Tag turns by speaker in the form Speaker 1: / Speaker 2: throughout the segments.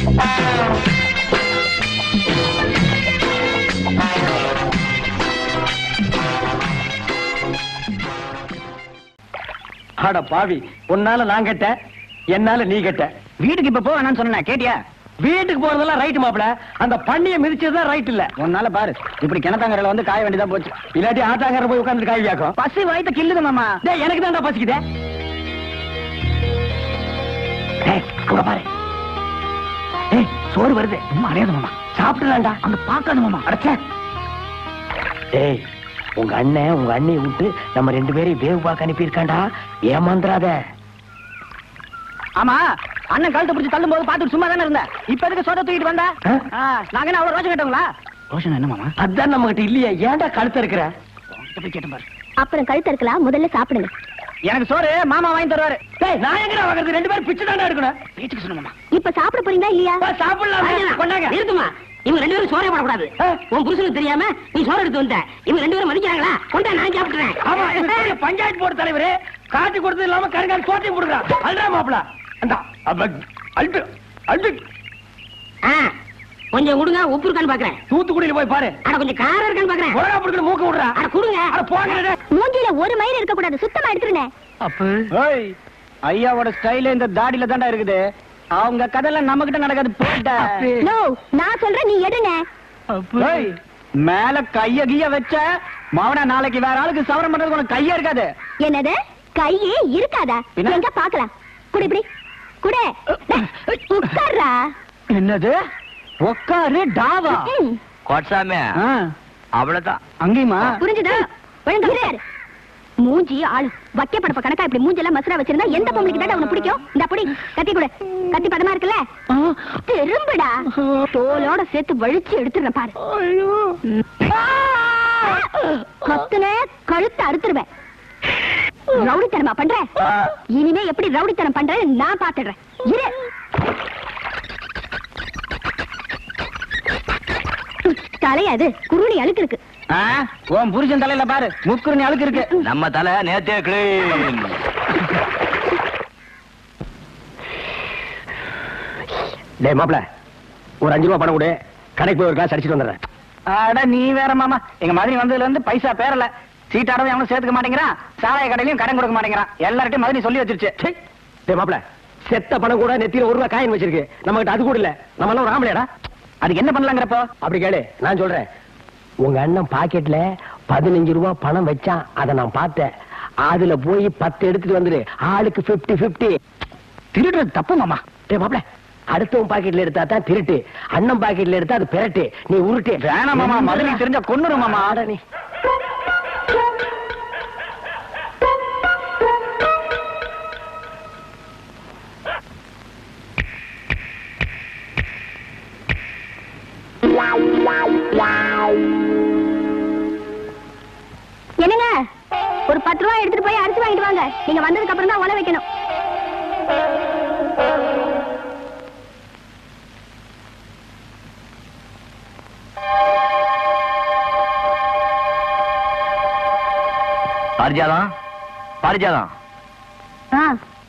Speaker 1: அட பாவி, உன்னால நான் கெட்ட, என்னால நீ கெட்ட.
Speaker 2: வீட்டுக்கு இப்ப போவேன்னு சொன்ன கேட்டியா?
Speaker 1: வீட்டுக்கு போறதெல்லாம் ரைட் மாப்பிள, அந்த பண்ணிய மிதிச்சதுதான் ரைட் இல்ல.
Speaker 2: உன்னால பாரு இப்படி கிணத்தாங்கரையில வந்து காய வேண்டியதா போச்சு.
Speaker 1: இல்லாட்டி ஆட்டாங்கரை போய் உட்கார்ந்து காய் வைக்கும்.
Speaker 2: பசி வயித்த கில்லுது மாமா.
Speaker 1: டேய் எனக்கு தான்டா பசிக்குதே. டேய் அங்க பாரு. டேய் சோறு வருது.
Speaker 2: அடையாது மாமா,
Speaker 1: சாப்பிடலாம்டா.
Speaker 2: அங்க பாக்காது மாமா.
Speaker 1: அடச்சே. டேய் உங்க அண்ணன் உங்க அண்ணியை விட்டு நம்ம 2 பேரையும் வேவு பார்க்க அனுப்பியிருக்காண்டா, ஏமாந்துராத.
Speaker 2: ஆமா, அண்ணன் கழுத்தை பிடிச்சி தள்ளும் போது பாத்துட்டு சும்மா தானே இருந்த. இப்ப எதுக்கு சோட தூக்கிட்டு வந்தா? நாங்க என்ன அவ்வளவு ரோஷம் கேட்டோங்களா? ரோஷன் என்ன மாமா?
Speaker 1: அதான் நம்ம கிட்ட இல்லையா, ஏன்டா கழுத்த இருக்கிற?
Speaker 2: கேட்டு பாரு.
Speaker 3: அப்புறம் கழுத்து இருக்கலாம், முதல்ல சாப்பிடுங்க.
Speaker 2: எனக்கு சோறு மாமா வாங்கி தருவாரு.
Speaker 1: டேய் நான் எங்கடா வாங்குறது? 2 பேரும் பிச்சை தானே எடுக்கணும்.
Speaker 2: பேச்சுக்கு சொன்ன மாமா.
Speaker 3: இப்ப சாப்பிட போறீங்களா இல்லையா?
Speaker 1: சாப்பிடலாம். கொண்டாங்க.
Speaker 4: இருக்குமா? இவங்க 2 பேரும் சோறே போடக்கூடாது. உன் புருஷனுக்கு தெரியாம நீ சோறு எடுத்து வந்த. இவங்க 2 பேரும் மதிக்கிறாங்களா? கொண்டா நான் சாப்பிடுறேன்.
Speaker 1: ஆமா, பஞ்சாயத்து போர்டு தலைவரே காட்டி கொடுத்தது இல்லாம கருங்கால் சோத்தையும் கொடுக்குறான். அல்றா மாப்பிள. அந்த அல்டு அல்டு
Speaker 4: கொஞ்சம் கொடுங்க, உப்பு இருக்கான்னு பாக்குறேன்.
Speaker 1: தூத்துக்குடியில போய் பாரு.
Speaker 4: அட கொஞ்சம் காரம் இருக்கான்னு பாக்குறேன்.
Speaker 1: உலகா புடுக்குற மூக்க விடுறா.
Speaker 4: அட கொடுங்க.
Speaker 1: அட போங்கடா.
Speaker 3: மூஞ்சில ஒரு மயிர் இருக்க கூடாது, சுத்தமா எடுத்துருனே.
Speaker 1: அப்ப
Speaker 2: ஏய், ஐயாவோட ஸ்டைல் இந்த தாடியில தான்டா இருக்குது. அவங்க கதையெல்லாம் நம்ம கிட்ட நடக்காது. போட்ட
Speaker 3: நோ, நான் சொல்றேன், நீ எடுனே.
Speaker 2: ஏய், மேல கைய கிய வச்ச மாவனா நாளைக்கு வேற ஆளுக்கு சவரம் பண்றது உனக்கு கையே இருக்காது.
Speaker 3: என்னது கையே இருக்காதா? எங்க பாக்கலாம். குடு இப்படி குடு. உட்கார்றா.
Speaker 2: என்னது உட்காரு டாவா?
Speaker 1: கோட்சாமே அவ்வளவுதான்.
Speaker 2: அங்கேயுமா
Speaker 3: புரிஞ்சுதா? ஒழுங்கா உட்காரு. மூஞ்சி ஆளு வக்கே படப்ப கணக்கா இப்படி மூஞ்செல்லாம் மசரா வச்சிருந்தா எந்த பொம்பளைக்கு தான் உனக்கு பிடிக்கும்? இந்த அப்படி கத்தி கொடு. கத்தி பதமா இருக்குல்ல, திரும்புடா. தோலோட சேர்த்து வழிச்சு எடுத்துடுறேன் பாரு. கத்துன கழுத்து அறுத்துருவேன். ரவுடித்தனமா பண்ற? இனிமே எப்படி ரவுடித்தனம் பண்றேன்னு நான் பாத்துடுறேன். இரு. தலையாது குருணி அழுக்கு இருக்கு.
Speaker 2: உன் புருஷன் தலையில பாரு முக்குருணி அழுக்கு இருக்கு.
Speaker 1: நம்ம தலை நேத்தே கிளீன். டேய் மாப்ள, ஒரு 5 ரூபா பணம் கொடு, கடைக்கு போய் ஒரு கிளாஸ் அடிச்சிட்டு வந்துடுறேன்.
Speaker 2: அட நீ வேற மாமா, எங்க மாதிரி வந்ததுல இருந்து பைசா பேரல. சீட்டாடவும் எவனும் சேர்த்துக்க மாட்டேங்கிறான், சாராய கடையிலயும் கடன் கொடுக்க மாட்டேங்கிறான். எல்லார்ட்டையும் மாதிரி சொல்லி வச்சிருச்சு.
Speaker 1: டேய் மாப்ள, செத்த பணம் கூட நெத்தியில 1 ரூபா காயின் வச்சிருக்கு, நம்ம கிட்ட அது கூட இல்ல. நம்ம எல்லாம் ஒரு ஆம்பளையாடா.
Speaker 2: அதுக்கு என்ன பண்ணலாங்கிறப்போ?
Speaker 1: அப்படி கேளு, நான் சொல்றேன். உங்க அண்ணன் பாக்கெட்ல 15 ரூபா பணம் வச்சான், அதை நான் பார்த்தேன். அதுல போய் 10 எடுத்துட்டு வந்துரு, ஆளுக்கு 50-50.
Speaker 2: திருடுறது தப்பு மாமா.
Speaker 1: டேய் மாப்ள, அடுத்தவன் பாக்கெட்ல எடுத்தா தான் திருட்டு, அண்ணன் பாக்கெட்ல எடுத்தா அது பெரட்டு. நீ உருட்டு.
Speaker 2: வேணாம் மாமா, மதுரைக்கு தெரிஞ்சா கொன்னுரும் மாமா.
Speaker 1: ஆட நீ.
Speaker 3: என்னங்க, ஒரு 10 ரூபாய் எடுத்துட்டு போய் அரிசி வாங்கிட்டு வாங்க. நீங்க வந்ததுக்கு அப்புறம் தான் உல வைக்கணும்.
Speaker 1: பாரிஜாதம், பாரிஜாதம்,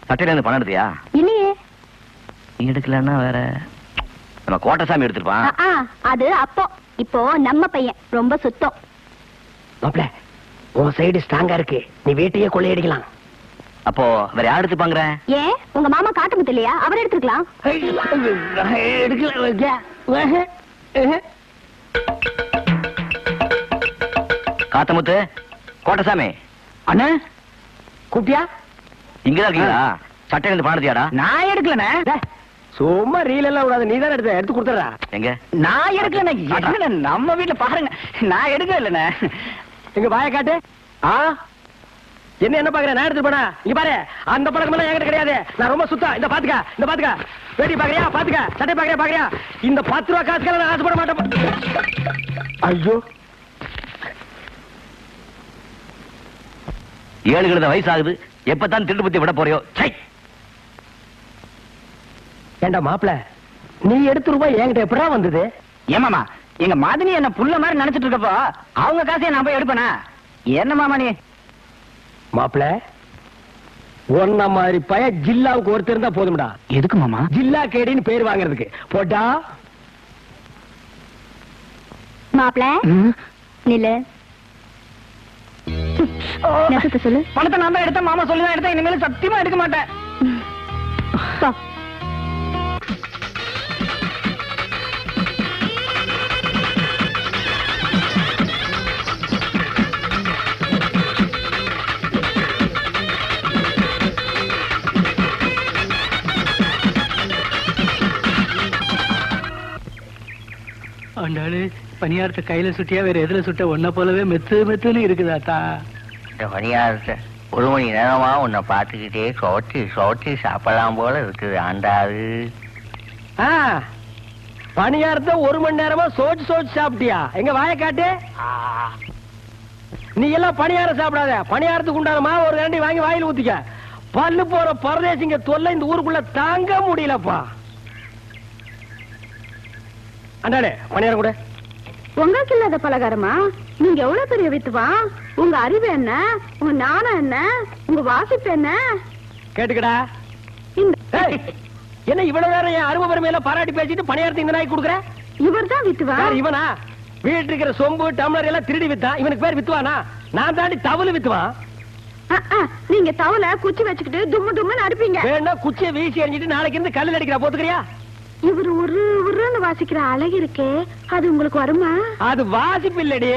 Speaker 1: சட்டையில இருந்து பணம் எடுத்தியா?
Speaker 3: இல்லையே.
Speaker 1: நீ எடுக்கலன்னா வேற நம்ம கோட்டசாமி எடுத்துருப்பான்.
Speaker 3: அது அப்போ. இப்போ நம்ம பையன் ரொம்ப சுத்தம்.
Speaker 1: மாப்ள, உன் சைடு ஸ்ட்ராங்கா இருக்கு, நீ வீட்டையே கொள்ளையடிக்கலாம். அப்போ வேற யார் எடுத்துப்பாங்க?
Speaker 3: ஏன் உங்க மாமா காட்டுமுத்து இல்லையா? அவர் எடுத்துக்கலாம்.
Speaker 1: காத்தமுத்து, கோட்டசாமி
Speaker 2: அண்ணா
Speaker 1: கூப்பிட்டியா? இங்கதான் இருக்கீங்களா? சட்டையில இருந்து பணம் எடுத்தியாடா?
Speaker 2: நான் எடுக்கலண்ணே.
Speaker 1: சும்மா ரீல் எல்லாம் விடாது, நீ தான் எடுத்து கொடுத்துறா. எங்க?
Speaker 2: நான் எடுக்கலண்ணே. நம்ம வீட்டுல பாருங்க, நான் எடுக்கவே இல்லண்ணே.
Speaker 1: எங்க வாய காட்டு. என்ன பாக்குற? நான் எடுத்து போனா இங்க பாரு, அந்த பழக்கம் எல்லாம் என்கிட்ட கிடையாது. நான் ரொம்ப சுத்தம். இந்த பாத்துக்க வேட்டி பாக்குறியா? பாத்துக்க சட்டை பாக்குறியா? இந்த 10 ரூபா காசுக்கெல்லாம் நான் ஆசைப்பட மாட்டேன். ஐயோ, 7 வயசு ஆகுது, எப்பதான் திருட்டு பத்தி விட போறியோ? ஏண்டா மாப்பிள, நீ எடுத்த ரூபாய் என்கிட்ட எப்படா வந்தது?
Speaker 2: ஏமாமா, எங்க மாதிரி என்ன புள்ள மாதிரி நினைச்சிட்டு இருக்கப்போ அவங்க காசையை நான் போய் எடுப்பேனா? என்ன மாமா நீ?
Speaker 1: மாப்பிள, ஒன்ன மாதிரி பய ஜில்லாவுக்கு ஒருத்தர் இருந்தா போதும்டா.
Speaker 2: எதுக்கு மாமா?
Speaker 1: ஜில்லா கேடின்னு பேர் வாங்குறதுக்கு. போட்டா
Speaker 3: மாப்ள நில்லு. நெசத்தை சொல்லு.
Speaker 2: பணத்தை நான் தான் எடுத்தேன், மாமா சொல்லிதான் எடுத்தேன். இனிமேல் சத்தியமா எடுக்க மாட்டேன்.
Speaker 3: போ.
Speaker 1: ஆண்டாளு பணியாரத்தை கையில சுட்டியா வேற எதுல சுட்ட ஒன்ன போலவே மெத்து மெத்துன்னு இருக்குதாத்தா.
Speaker 5: இந்த பணியாரத்தை ஒரு மணி நேரமா உன்னை பார்த்துக்கிட்டே சோட்டி சாப்பிடலாம் போல இருக்குது ஆண்டாளு.
Speaker 1: பணியாரத்தை ஒரு மணி நேரமா சோச்சு சாப்பிட்டியா? எங்க வாய காட்டு. நீ எல்லாம் பணியாரம் சாப்பிடாத. பணியாரத்துக்கு உண்டானமா ஒரு ரெண்டி வாங்கி வாயில ஊத்திக்க. பல்லு போற பரதேசிங்க தொல்லை இந்த ஊருக்குள்ள தாங்க முடியலப்பா. அண்டாடே பணியாரம் கூட.
Speaker 3: உங்களுக்கு இல்லாத பலகாரமா? நீங்க எவ்வளவு பெரிய வித்துவா? உங்க அறிவு என்ன, உங்க ஞானம் என்ன, உங்க வாசிப்பு என்ன?
Speaker 1: கேட்டுக்கடா. என்ன இவ்வளவு நேரம் என் அருமை பெருமையில பாராட்டி பேசிட்டு பணியாரத்தை இந்த நாய் கொடுக்குற?
Speaker 3: இவர் தான் வித்துவா.
Speaker 1: இவனா? வீட்டு இருக்கிற சொம்பு டம்ளர் எல்லாம் திருடி வித்தான். இவனுக்கு பேர் வித்துவானா? நான் தாண்டி தவளு வித்துவான்.
Speaker 3: நீங்க தவளை குச்சி வச்சுக்கிட்டு தும்மு தும்முன்னு அடிப்பீங்க.
Speaker 1: வேணா குச்சியை வீசி எறிஞ்சிட்டு நாளைக்கு இருந்து கல்லில் அடிக்கிறா போத்துக்கிறியா?
Speaker 3: இவர் உருன்னு வாசிக்கிற அழகு இருக்கே, அது உங்களுக்கு வருமா?
Speaker 1: அது வாசிப்பு இல்லடி,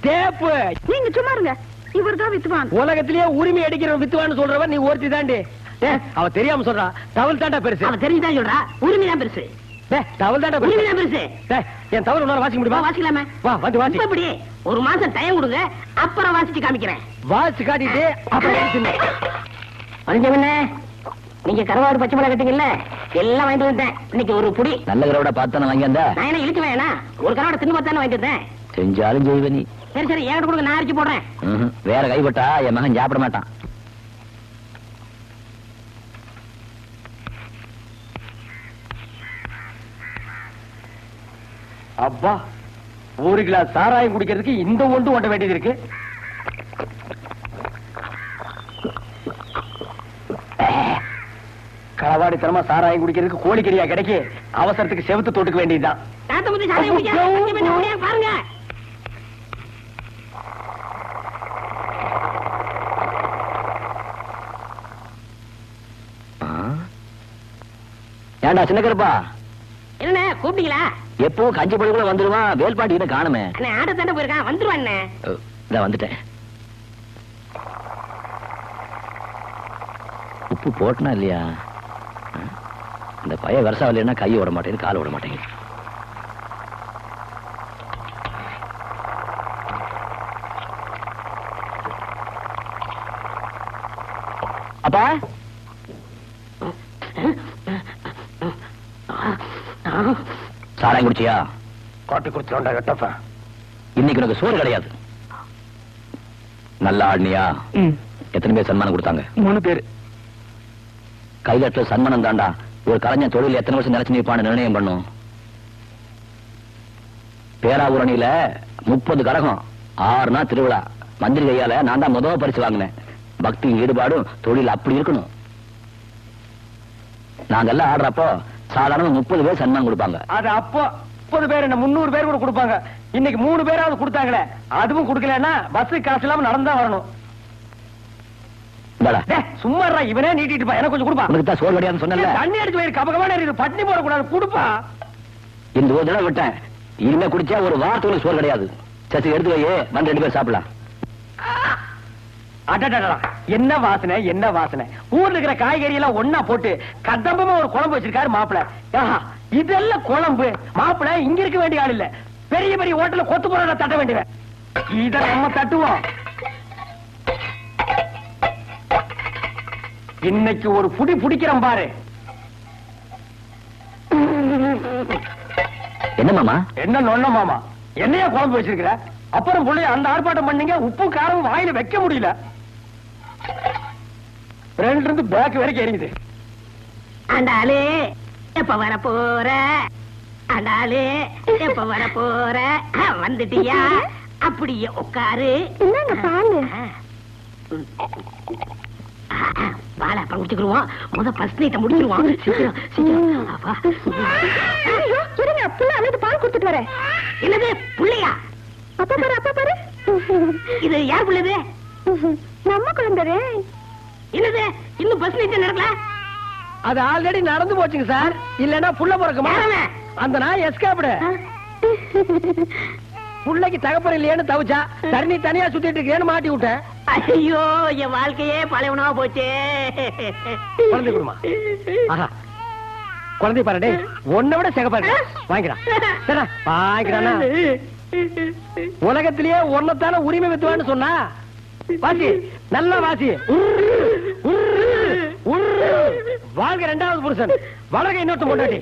Speaker 1: தேப்பு.
Speaker 3: நீங்க சும்மா இருங்க. இவர் தான் வித்துவான்.
Speaker 1: உலகத்திலேயே உரிமை அடிக்கிற வித்துவான்னு சொல்றவன் நீ ஒருத்தி தாண்டி. அவ தெரியாம சொல்றா. தவள் தாண்டா பெருசு.
Speaker 4: அவ தெரிஞ்சுதான் சொல்றா. உரிமை தான் பெருசு.
Speaker 1: தவள் தாண்டா
Speaker 4: உரிமை தான் பெருசு.
Speaker 1: என் தவள் உன்னால வாசிக்க முடியுமா?
Speaker 4: வாசிக்கலாமே.
Speaker 1: வா வந்து வாசி.
Speaker 4: இப்படி ஒரு மாசம் டைம் கொடுங்க, அப்புறம் வாசிச்சு காமிக்கிறேன்.
Speaker 1: வாசி காட்டிட்டு அப்புறம்
Speaker 4: வந்தவனே, நீங்க கருவாடு பச்சை மிளகா கட்டிங்கல்ல, எல்லாம் வாங்கிட்டு வந்தேன். இன்னைக்கு ஒரு புடி
Speaker 2: நல்ல கருவாட பார்த்தானே வாங்கி வந்தா.
Speaker 4: நான் என்ன இழுக்க வேணா, ஒரு கருவாட தின்னு பார்த்தானே வாங்கிட்டு வந்தேன்.
Speaker 2: செஞ்சாலும் செய்வ நீ.
Speaker 4: சரி ஏன் கொடுங்க, நான் அரிச்சு போடுறேன்.
Speaker 2: வேற கைப்பட்டா என் மகன் சாப்பிட மாட்டான்.
Speaker 1: அப்பா, ஒரு கிளாஸ் சாராயம் குடிக்கிறதுக்கு இந்த ஒன்று ஓட்ட வேண்டியது இருக்கு. களவாடித்தனமா சாராயம் குடிக்கிறதுக்கு கோழிக்கறியா கிடைக்கு. அவசரத்துக்கு செவுத்து தொட்டுக்க வேண்டியதுதான்.
Speaker 4: பாருங்க.
Speaker 2: ஏண்டா சின்ன கருப்பா,
Speaker 4: என்ன கூப்பிட்டீங்களா?
Speaker 2: எப்போ கஞ்சி பழி கூட வந்துருவான். வேல்பாட்டி இன்னும் காணுமே.
Speaker 4: ஆட்ட தானே போயிருக்கான், வந்துருவான்.
Speaker 2: இதான் வந்துட்டேன். உப்பு போட்டனா இல்லையா? இந்த பைய வருஷம் இல்லைன்னா கையை விட மாட்டேங்குது, காலை விட மாட்டேங்குது. அப்பா, சாராயம் குடிச்சியா?
Speaker 1: காட்டி குடிச்சோண்டா வெட்டப்ப.
Speaker 2: இன்னைக்கு உனக்கு சோறு கிடையாது. நல்லா ஆடினியா? எத்தனை பேர் சன்மானம் கொடுத்தாங்க?
Speaker 1: 3 பேர்.
Speaker 2: கைதட்டுல சன்மானம் தாண்டா ஒரு கலைஞன் தொழில் எத்தனை வருஷம் நினைச்சு நிற்பான்னு நிர்ணயம் பண்ணும். பேராவூரணியில 30 கரகம், 6 நாள் திருவிழா. மந்திரி கையால நான் தான் முதல் பரிசு வாங்கினேன். பக்தி ஈடுபாடும் தொழில் அப்படி இருக்கணும். நாங்கெல்லாம் ஆடுறப்போ சாதாரண 30 பேர் சன்மானம் கொடுப்பாங்க.
Speaker 1: அது அப்போ 30 பேர் என்ன 300 பேர் கூட கொடுப்பாங்க. இன்னைக்கு 3 பேராவது கொடுத்தாங்களே, அதுவும் கொடுக்கலன்னா பஸ் காசு இல்லாம நடந்தா வரணும். சும்மா இவனே நீட்டிட்டு பா, எனக்கு கொஞ்சம் கொடுப்பா.
Speaker 2: உனக்கு தான் சோறு கிடையாதுன்னு சொன்னல.
Speaker 1: தண்ணி அடிச்சு போயிரு, கபகமான இருக்கு, பட்டினி போடக்கூடாது, கொடுப்பா.
Speaker 2: இந்த ஒரு தடவை விட்டேன், இனிமே குடிச்சா ஒரு வாரத்துக்கு சோறு கிடையாது. சரி எடுத்து வையே, வந்து 2 பேர் சாப்பிடலாம்.
Speaker 1: அடடடா, என்ன வாசனை என்ன வாசனை. ஊர்ல இருக்கிற காய்கறி எல்லாம் ஒன்னா போட்டு கதம்பமா ஒரு குழம்பு வச்சிருக்காரு மாப்பிள. இதெல்லாம் குழம்பு. மாப்பிள இங்க இருக்க வேண்டிய ஆள் இல்ல, பெரிய பெரிய ஹோட்டல்ல கொத்து போற தட்ட வேண்டியவன். இத நம்ம தட்டுவோம். இன்னைக்கு ஒரு புடி புடிக்கிறோம் பாரு.
Speaker 2: என்ன மாமா?
Speaker 1: என்ன நொன்ன மாமா, என்னையா குழம்பு வச்சிருக்கிற? அப்புறம் புள்ளி அந்த ஆர்ப்பாட்டம் பண்ணீங்க, உப்பு காரம் வாயில வைக்க முடியல. 2 இருந்து பேக் வரைக்கும் எரியுது.
Speaker 4: ஆண்டாளே எப்ப வர போற? ஆண்டாளே எப்ப வர போற? வந்துட்டியா? அப்படியே உட்காரு.
Speaker 3: என்னங்க பாலு?
Speaker 4: வாழை அப்புறம் முடிச்சுக்கிடுவோம். ஃபர்ஸ்ட் நைட்டை முடிச்சிருவோம். சீக்கிரம் சீக்கிரம். அப்பா
Speaker 3: இருங்க, புள்ள அழுது பால் கொடுத்துட்டு வரேன்.
Speaker 4: என்னது புள்ளையா?
Speaker 3: அப்பா பாரு, அப்பா பாரு.
Speaker 4: இது யார் புள்ளது?
Speaker 3: நம்ம குழந்தை.
Speaker 4: என்னது இன்னும் ஃபர்ஸ்ட் நைட் நடக்கல?
Speaker 1: அது ஆல்ரெடி நடந்து போச்சுங்க சார். இல்லன்னா புள்ள பிறக்குமா? அந்த நாய் எஸ்கேப்டு. புள்ளைக்கு தகப்பன் இல்லையேன்னு தவிச்சா தண்ணி தனியா சுத்திட்டு இருக்கேன்னு மாட்டி விட்டேன்.
Speaker 4: ஐயோ என் வாழ்க்கையே பழையவனா போச்சே.
Speaker 1: குழந்தை கொடுமா. ஆஹா, குழந்தை பாருடே, உன்னை விட சிகப்பாரு. வாங்கிக்கிறான் வாங்கிக்கிறானா? உலகத்திலேயே ஒன்னத்தான உரிமை வித்துவான்னு சொன்னா வாசி, நல்ல வாசி. வாழ்க 2வது புருஷன், வளர்க இன்னொருத்த பொண்டாட்டி.